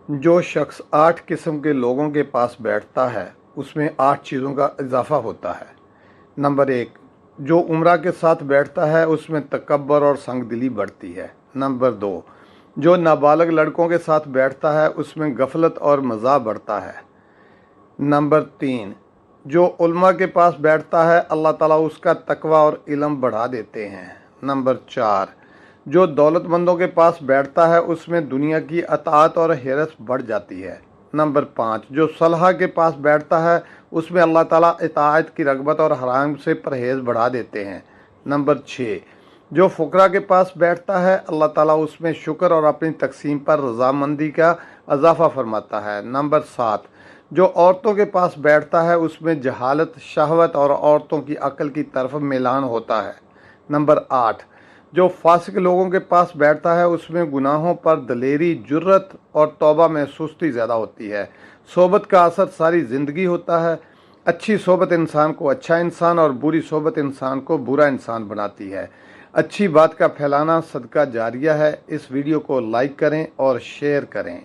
जो शख्स 8 किस्म के लोगों के पास बैठता है उसमें 8 चीज़ों का इजाफा होता है। नंबर 1, जो उम्रा के साथ बैठता है उसमें तकब्बर और संगदिली बढ़ती है। नंबर 2, जो नाबालग लड़कों के साथ बैठता है उसमें गफलत और मज़ा बढ़ता है। नंबर 3, जो उल्मा के पास बैठता है अल्लाह ताला उसका तकवा और इल्म बढ़ा देते हैं। नंबर 4, जो दौलतमंदों के पास बैठता है उसमें दुनिया की अताअत और हिरस बढ़ जाती है। नंबर 5, जो सलाह के पास बैठता है उसमें अल्लाह ताला इताअत की रगबत और हराम से परहेज़ बढ़ा देते हैं। नंबर 6, जो फुकरा के पास बैठता है अल्लाह ताला उसमें शुक्र और अपनी तकसीम पर रजामंदी का इजाफा फरमाता है। नंबर 7, जो औरतों के पास बैठता है उसमें जहालत, शहवत और औरतों की अक्ल की तरफ मिलान होता है। नंबर 8, जो फासिक लोगों के पास बैठता है उसमें गुनाहों पर दलेरी, जुर्रत और तौबा में सुस्ती ज़्यादा होती है। सोबत का असर सारी ज़िंदगी होता है। अच्छी सोबत इंसान को अच्छा इंसान और बुरी सोबत इंसान को बुरा इंसान बनाती है। अच्छी बात का फैलाना सदका जारिया है। इस वीडियो को लाइक करें और शेयर करें।